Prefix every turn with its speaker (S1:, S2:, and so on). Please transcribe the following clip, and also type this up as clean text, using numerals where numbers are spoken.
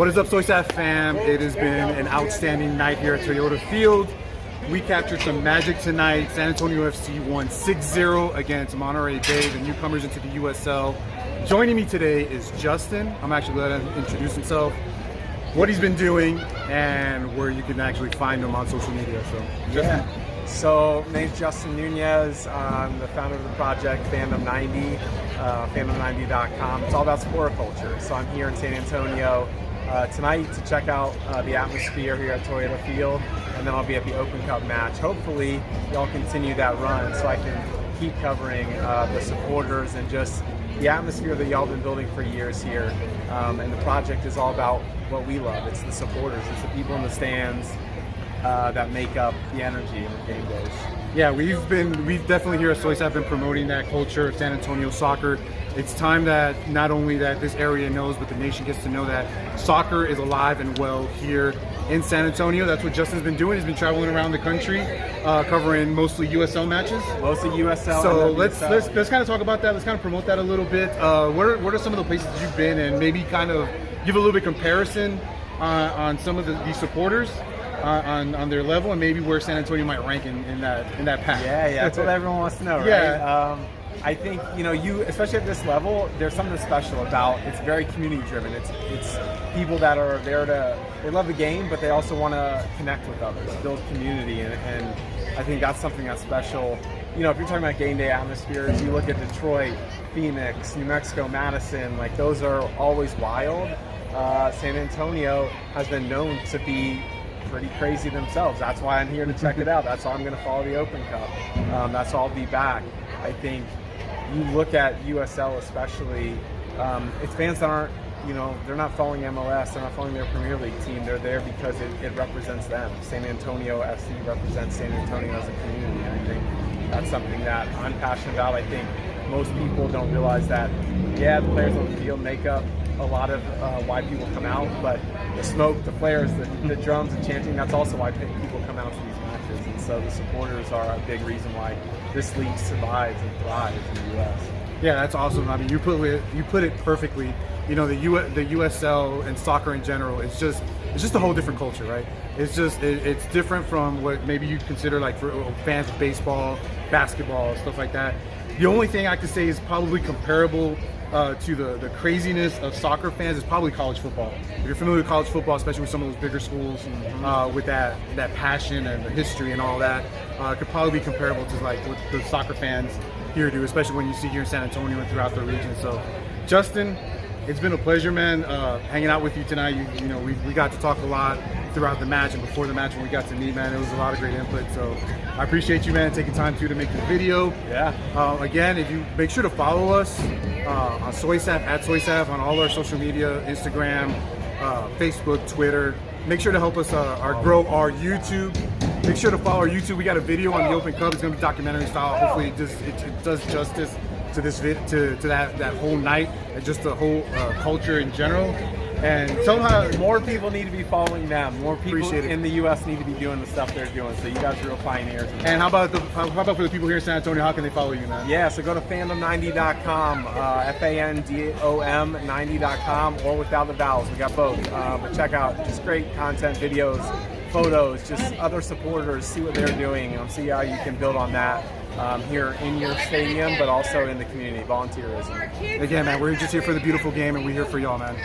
S1: What is up, SoySaf fam? It has been an outstanding night here at Toyota Field. We captured some magic tonight. San Antonio FC won 6-0 against Monterey Bay, the newcomers into the USL. Joining me today is Justin. I'm actually going to let him introduce himself, what he's been doing, and where you can actually find him on social media. So, Justin.
S2: So, my name's Justin Nunez. I'm the founder of the project fndm.90, fndm.90.com. It's all about sport culture. So I'm here in San Antonio tonight to check out the atmosphere here at Toyota Field, and then I'll be at the Open Cup match. Hopefully, y'all continue that run so I can keep covering the supporters and just the atmosphere that y'all been building for years here. And the project is all about what we love. It's the supporters. It's the people in the stands that make up the energy in the game days.
S1: Yeah, we've definitely here at SoySaf been promoting that culture of San Antonio soccer. It's time that not only that this area knows, but the nation gets to know that soccer is alive and well here in San Antonio. That's what Justin's been doing. He's been traveling around the country, covering mostly USL matches.
S2: Mostly USL.
S1: So let's kind of talk about that. Let's kind of promote that a little bit. What are some of the places you've been, and maybe kind of give a little bit comparison on some of these supporters on their level, and maybe where San Antonio might rank in that pack.
S2: Yeah, that's what everyone wants to know, right?
S1: Yeah.
S2: I think, you especially at this level, there's something special about it's very community driven. It's people that are there they love the game, but they also want to connect with others, build community, and I think that's something that's special. If you're talking about game day atmospheres, you look at Detroit, Phoenix, New Mexico, Madison, like those are always wild. San Antonio has been known to be pretty crazy themselves. That's why I'm here to check it out. That's why I'm going to follow the Open Cup. That's why I'll be back. I think you look at USL especially, it's fans that aren't, they're not following MLS, they're not following their Premier League team. They're there because it represents them. San Antonio FC represents San Antonio as a community. And I think that's something that I'm passionate about. I think most people don't realize that, the players on the field make up a lot of why people come out, but the smoke, the flares, the drums, the chanting, that's also why people come out to these matches. And so the supporters are a big reason why this league survives and thrives in the U.S.
S1: Yeah, that's awesome. I mean, you put it perfectly. The USL and soccer in general, it's just a whole different culture, right? It's different from what maybe you consider like for fans of baseball, basketball, stuff like that. The only thing I could say is probably comparable to the craziness of soccer fans is probably college football. If you're familiar with college football, especially with some of those bigger schools, with that passion and the history and all that, it could probably be comparable to like what the soccer fans here do, especially when you see here in San Antonio and throughout the region. So, Justin, it's been a pleasure, man, hanging out with you tonight. We got to talk a lot throughout the match and before the match when we got to meet, man. It was a lot of great input. So I appreciate you, man, taking time to make this video.
S2: Yeah.
S1: Again, if you make sure to follow us on SoySaf, at SoySaf, on all our social media, Instagram, Facebook, Twitter. Make sure to help us grow our YouTube. Make sure to follow our YouTube. We got a video on the Open Cup. It's going to be documentary style. Hopefully it does justice to this to that whole night and just the whole culture in general. And somehow
S2: more people need to be following them. More people in the U.S. need to be doing the stuff they're doing. So you guys are real pioneers.
S1: And how about for the people here in San Antonio? How can they follow you, man?
S2: Yeah, so go to fandom90.com, fandom90.com, or without the vowels. We got both. But check out just great content, videos, photos, just other supporters. See what they're doing. See how you can build on that. Here in your stadium, but also in the community, volunteerism.
S1: Again, man, we're just here for the beautiful game, and we're here for y'all, man.